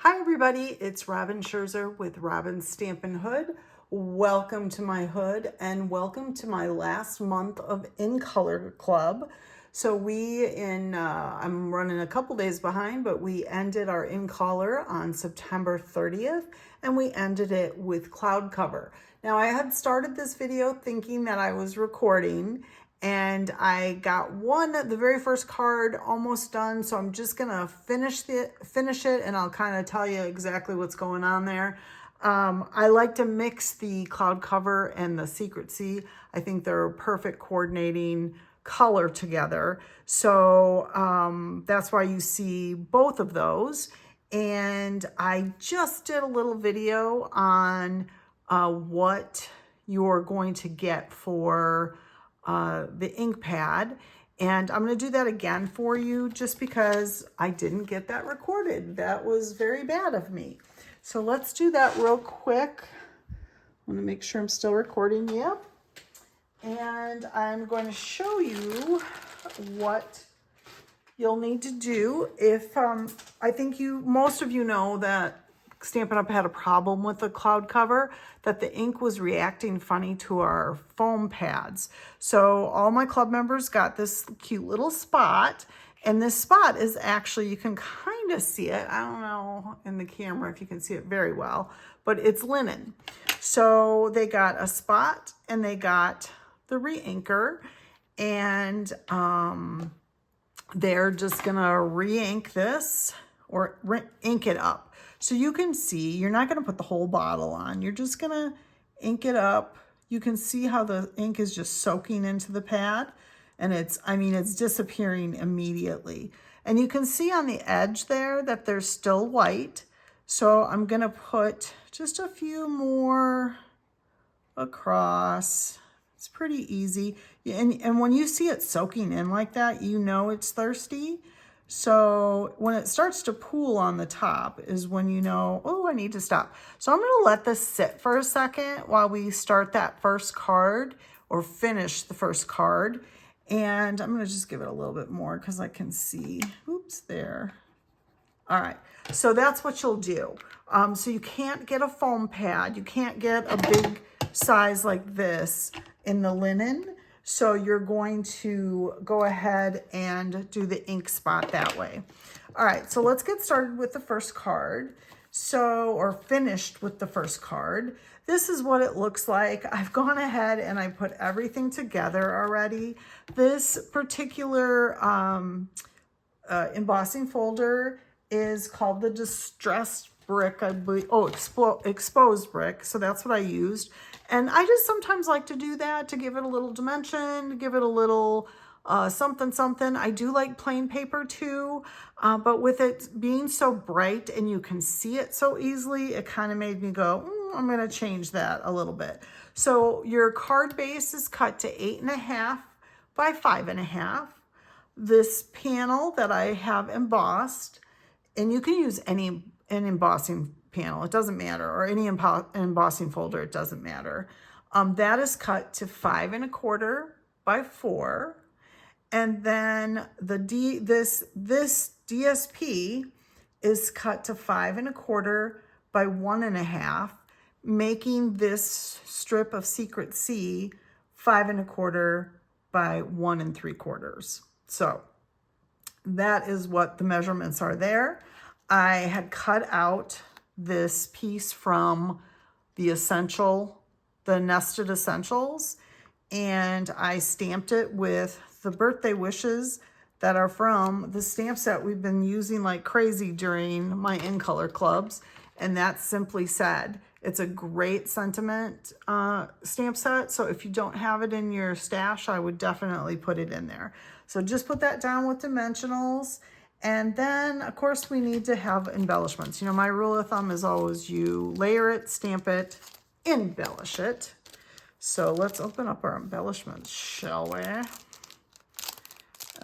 Hi everybody, it's Robin Scherzer with Robin's Stampin' Hood. Welcome to my hood and welcome to my last month of In Color Club. So I'm running a couple days behind, but we ended our In Color on September 30th and we ended it with cloud cover. Now I had started this video thinking that I was recording and I got the very first card almost done. So I'm just gonna finish it and I'll kind of tell you exactly what's going on there. I like to mix the cloud cover and the Secret Sea. I think they're a perfect coordinating color together. So that's why you see both of those. And I just did a little video on what you're going to get for the ink pad, and I'm going to do that again for you just because I didn't get that recorded. That was very bad of me. So let's do that real quick. I want to make sure I'm still recording. Yep. And I'm going to show you what you'll need to do if I think most of you know that Stampin' Up! Had a problem with the cloud cover, that the ink was reacting funny to our foam pads. So all my club members got this cute little spot, and this spot is actually, you can kind of see it. I don't know in the camera if you can see it very well, but it's linen. So they got a spot and they got the re-inker, and they're just gonna re-ink this or ink it up. So you can see, you're not gonna put the whole bottle on. You're just gonna ink it up. You can see how the ink is just soaking into the pad, and it's disappearing immediately. And you can see on the edge there that there's still white. So I'm gonna put just a few more across. It's pretty easy. And when you see it soaking in like that, you know it's thirsty. So when it starts to pool on the top is when you know, oh, I need to stop. So I'm going to let this sit for a second while we start that first card or finish the first card. And I'm going to just give it a little bit more because I can see, oops, there. All right, so that's what you'll do. So you can't get a foam pad. You can't get a big size like this in the linen. So you're going to go ahead and do the ink spot that way. All right, so let's get started with the first card. Or finished with the first card. This is what it looks like. I've gone ahead and I put everything together already. This particular embossing folder is called the Distressed Brick, I believe. Oh, Exposed Brick. So that's what I used. And I just sometimes like to do that to give it a little dimension, give it a little something. I do like plain paper too, but with it being so bright and you can see it so easily, it kind of made me go, I'm going to change that a little bit. So your card base is cut to 8.5 by 5.5. This panel that I have embossed, and you can use an embossing panel, it doesn't matter, or any embossing folder, it doesn't matter. That is cut to 5.25 by 4. And then this DSP is cut to 5.25 by 1.5, making this strip of Secret Sea 5.25 by 1 3/4. So that is what the measurements are there. I had cut out this piece from the Nested Essentials, and I stamped it with the birthday wishes that are from the stamp set we've been using like crazy during my In Color clubs, and that's Simply Said. It's a great sentiment stamp set, so if you don't have it in your stash, I would definitely put it in there. So just put that down with dimensionals. And then, of course, we need to have embellishments. You know, my rule of thumb is always you layer it, stamp it, embellish it. So let's open up our embellishments, shall we? All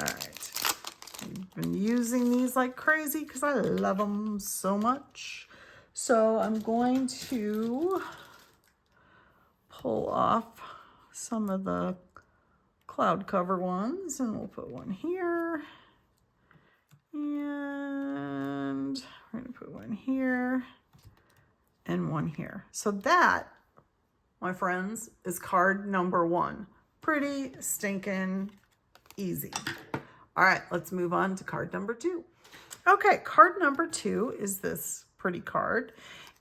right. I've been using these like crazy because I love them so much. So I'm going to pull off some of the cloud cover ones, and we'll put one here. And We're gonna put one here and one here. So that, my friends, is card number 1. Pretty stinking easy. All right, let's move on to card number 2. Okay, card number 2 is this pretty card.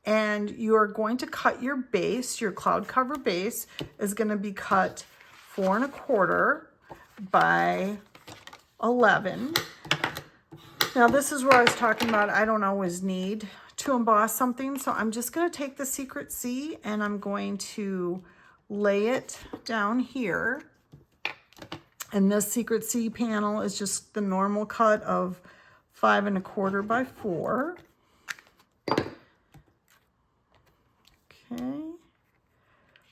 And you are going to cut your base. Your cloud cover base is going to be cut 4 1/4 by 11. Now this is where I was talking about I don't always need to emboss something. So I'm just going to take the Secret C and I'm going to lay it down here. And this Secret C panel is just the normal cut of 5 1/4 by 4. Okay,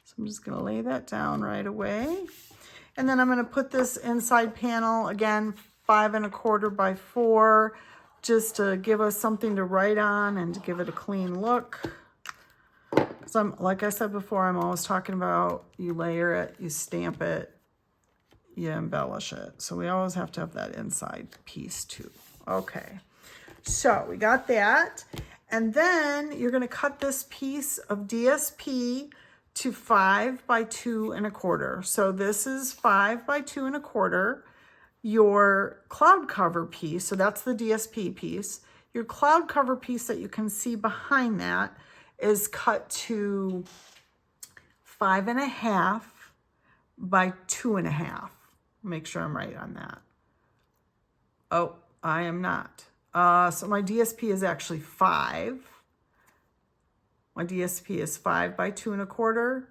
so I'm just going to lay that down right away. And then I'm going to put this inside panel, again, 5 1/4 by 4, just to give us something to write on and to give it a clean look. Because like I said before, I'm always talking about you layer it, you stamp it, you embellish it. So we always have to have that inside piece too. Okay, so we got that. And then you're going to cut this piece of DSP to 5 by 2 1/4. So this is 5 by 2 1/4. Your cloud cover piece, so that's the DSP piece. Your cloud cover piece that you can see behind that is cut to 5 1/2 by 2 1/2. Make sure I'm right on that. Oh, I am not. So my DSP is actually 5. My DSP is 5 by 2 1/4.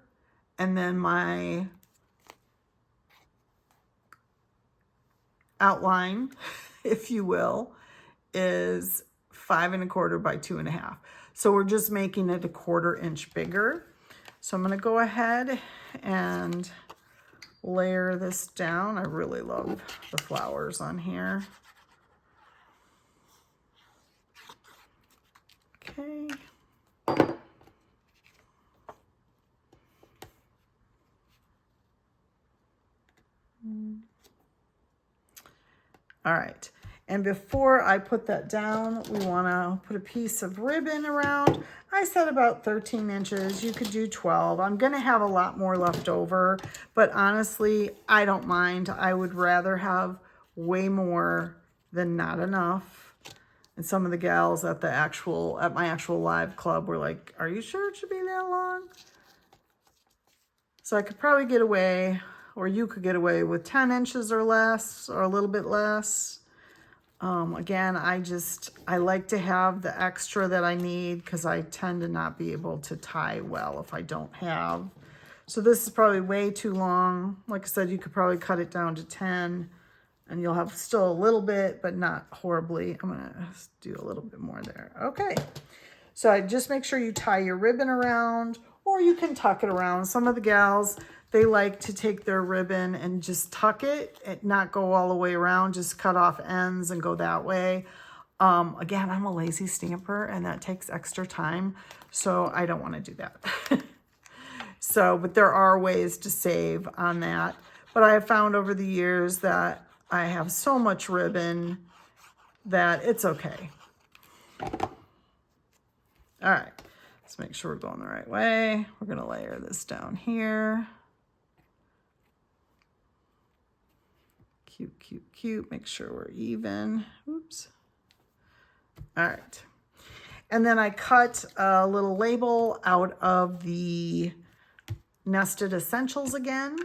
And then my outline, if you will, is 5 1/4 by 2 1/2. So we're just making it a 1/4 inch bigger. So I'm going to go ahead and layer this down. I really love the flowers on here. Okay. All right. And before I put that down, we want to put a piece of ribbon around. I said about 13 inches. You could do 12. I'm going to have a lot more left over, but honestly, I don't mind. I would rather have way more than not enough. And some of the gals at my actual live club were like, "Are you sure it should be that long?" So I could probably get away, or you could get away with 10 inches or less, or a little bit less. Again, I like to have the extra that I need because I tend to not be able to tie well if I don't have. So this is probably way too long. Like I said, you could probably cut it down to 10 and you'll have still a little bit, but not horribly. I'm gonna do a little bit more there. Okay, so I just make sure you tie your ribbon around, or you can tuck it around. Some of the gals, they like to take their ribbon and just tuck it and not go all the way around, just cut off ends and go that way. Again, I'm a lazy stamper and that takes extra time, so I don't want to do that. But there are ways to save on that. But I have found over the years that I have so much ribbon that it's okay. All right, let's make sure we're going the right way. We're going to layer this down here. Cute, cute, cute. Make sure we're even. Oops. All right. And then I cut a little label out of the Nested Essentials again.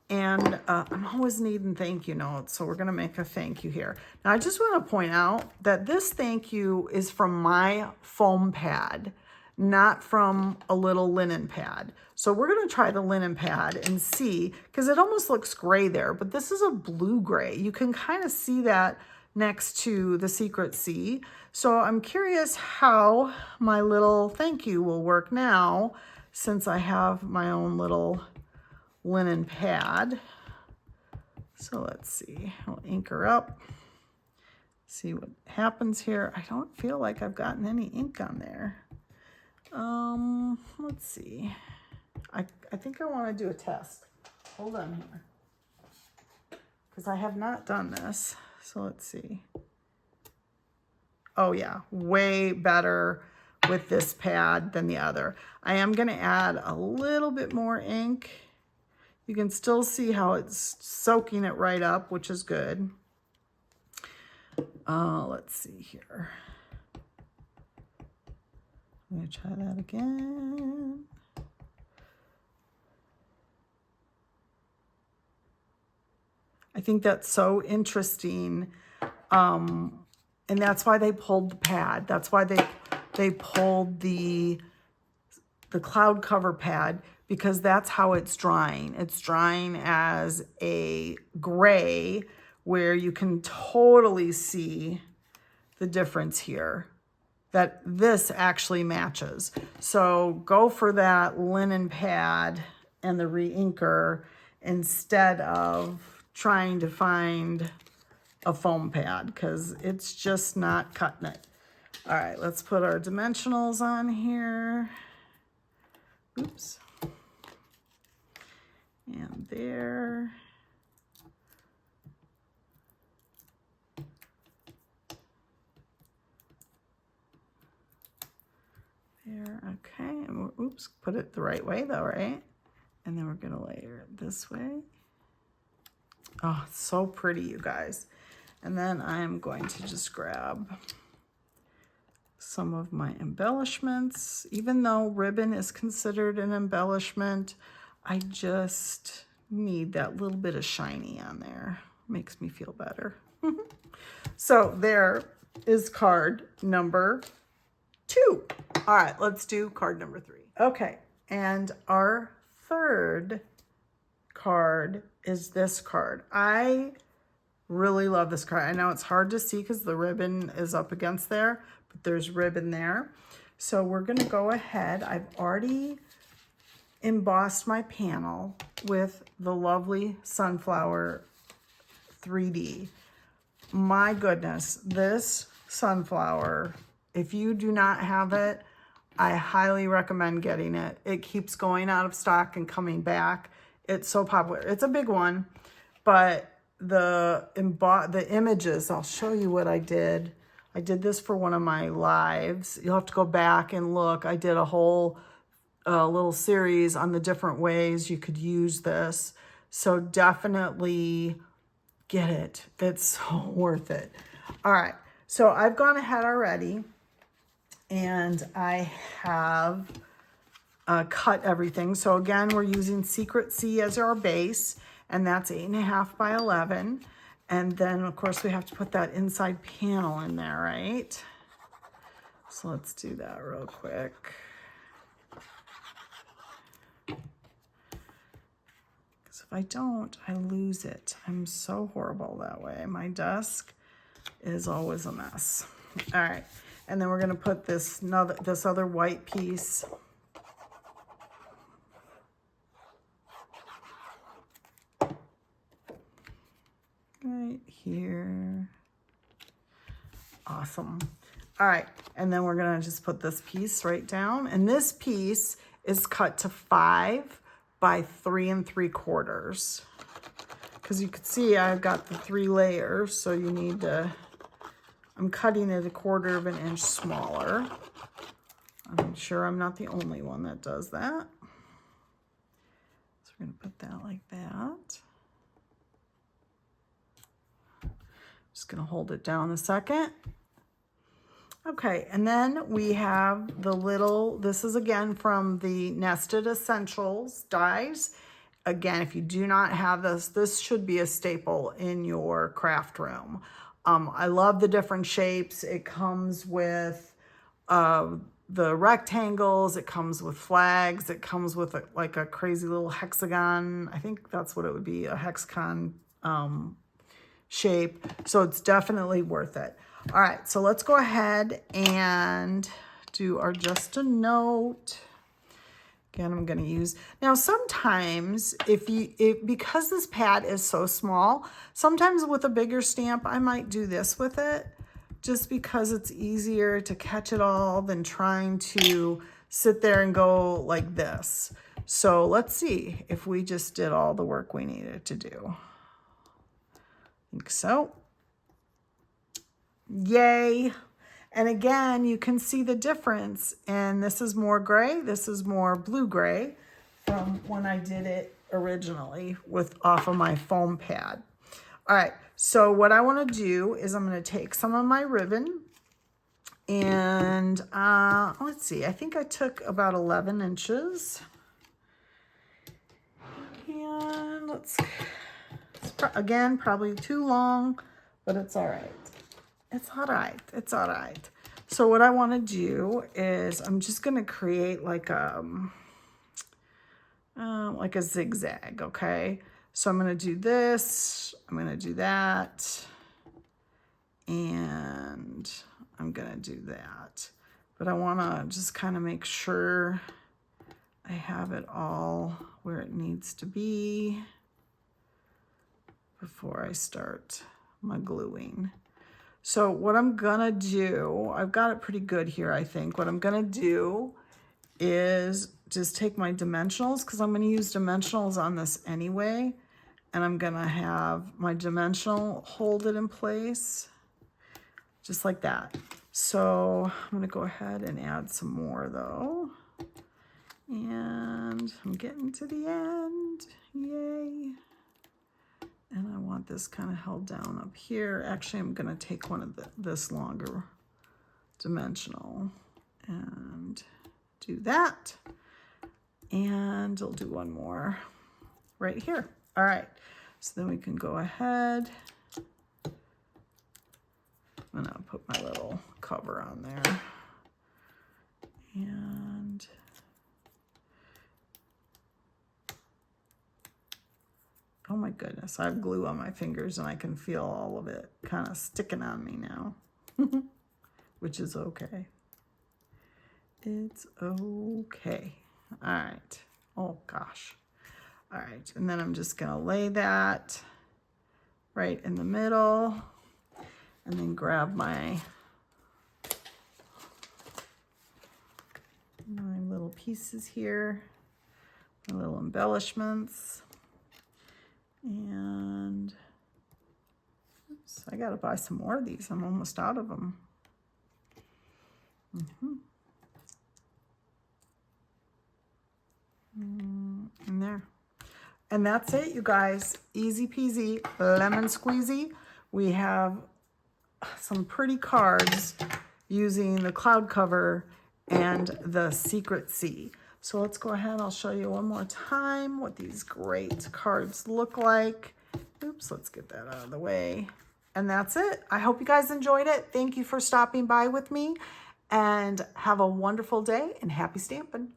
And I'm always needing thank you notes, so we're going to make a thank you here. Now, I just want to point out that this thank you is from my foam pad, not from a little linen pad. So we're going to try the linen pad and see, because it almost looks gray there, but this is a blue gray. You can kind of see that next to the Secret C. So I'm curious how my little thank you will work now, since I have my own little linen pad. So let's see, I'll ink her up, see what happens here. I don't feel like I've gotten any ink on there. Let's see, I think I want to do a test. Hold on here, because I have not done this. So let's see. Oh yeah, way better with this pad than the other. I am going to add a little bit more ink. You can still see how it's soaking it right up, which is good. Let's see here. I'm going to try that again. I think that's so interesting. And that's why they pulled the pad. That's why they pulled the cloud cover pad, because that's how it's drying. It's drying as a gray, where you can totally see the difference here, that this actually matches. So go for that linen pad and the re-inker instead of trying to find a foam pad, because it's just not cutting it. All right, let's put our dimensionals on here. Oops. And there. There, okay. And oops, put it the right way though, right? And then we're gonna layer it this way. Oh, it's so pretty, you guys. And then I'm going to just grab some of my embellishments. Even though ribbon is considered an embellishment, I just need that little bit of shiny on there. Makes me feel better. So there is card number 2. All right, let's do card number 3. Okay, and our third card is this card. I really love this card. I know it's hard to see because the ribbon is up against there, but there's ribbon there. So we're going to go ahead. I've already embossed my panel with the lovely Sunflower 3D. My goodness, this sunflower, if you do not have it, I highly recommend getting it. It keeps going out of stock and coming back. It's so popular. It's a big one, but the images, I'll show you what I did. I did this for one of my lives. You'll have to go back and look. I did a whole little series on the different ways you could use this. So definitely get it. It's so worth it. All right. So I've gone ahead already and I have cut everything. So again, we're using Secret Sea as our base, and that's 8.5 by 11. And then of course we have to put that inside panel in there, right? So let's do that real quick. Because if I don't, I lose it. I'm so horrible that way. My desk is always a mess. All right. And then we're going to put this other white piece right here. Awesome. All right. And then we're going to just put this piece right down. And this piece is cut to 5 by 3 3/4. Because you can see I've got the 3 layers. So you need to, I'm cutting it 1/4 of an inch smaller. I'm sure I'm not the only one that does that. So we're going to put that like that. Just going to hold it down a second. Okay, and then we have the little, this is again from the Nested Essentials dies. Again, if you do not have this, this should be a staple in your craft room. I love the different shapes. It comes with the rectangles, it comes with flags, it comes with like a crazy little hexagon. I think that's what it would be, a hexagon shape. So it's definitely worth it. All right, so let's go ahead and do our just a note. Again, I'm going to use, now sometimes because this pad is so small, sometimes with a bigger stamp, I might do this with it just because it's easier to catch it all than trying to sit there and go like this. So let's see if we just did all the work we needed to do. I think so. Yay. And again, you can see the difference. And this is more gray. This is more blue-gray from when I did it originally off of my foam pad. All right, so what I want to do is I'm going to take some of my ribbon and let's see, I think I took about 11 inches. And again, probably too long, but it's all right. It's all right. It's all right. So what I want to do is I'm just going to create like a zigzag, okay? So I'm going to do this, I'm going to do that, and I'm going to do that. But I want to just kind of make sure I have it all where it needs to be before I start my gluing. So what I'm going to do, I've got it pretty good here, I think. What I'm going to do is just take my dimensionals, because I'm going to use dimensionals on this anyway. And I'm going to have my dimensional hold it in place, just like that. So I'm going to go ahead and add some more though. And I'm getting to the end, yay. And I want this kind of held down up here. Actually, I'm going to take one of this longer dimensional and do that. And I'll do one more right here. All right, so then we can go ahead. I'm gonna put my little cover on there. And oh my goodness, I have glue on my fingers and I can feel all of it kind of sticking on me now, which is okay. It's okay. All right. Oh gosh. All right. And then I'm just going to lay that right in the middle and then grab my little pieces here, my little embellishments. And oops, I got to buy some more of these. I'm almost out of them. And there. And that's it, you guys. Easy peasy, lemon squeezy. We have some pretty cards using the cloud cover and the Secret Sea. So let's go ahead. I'll show you one more time what these great cards look like. Oops, let's get that out of the way. And that's it. I hope you guys enjoyed it. Thank you for stopping by with me. And have a wonderful day and happy stamping.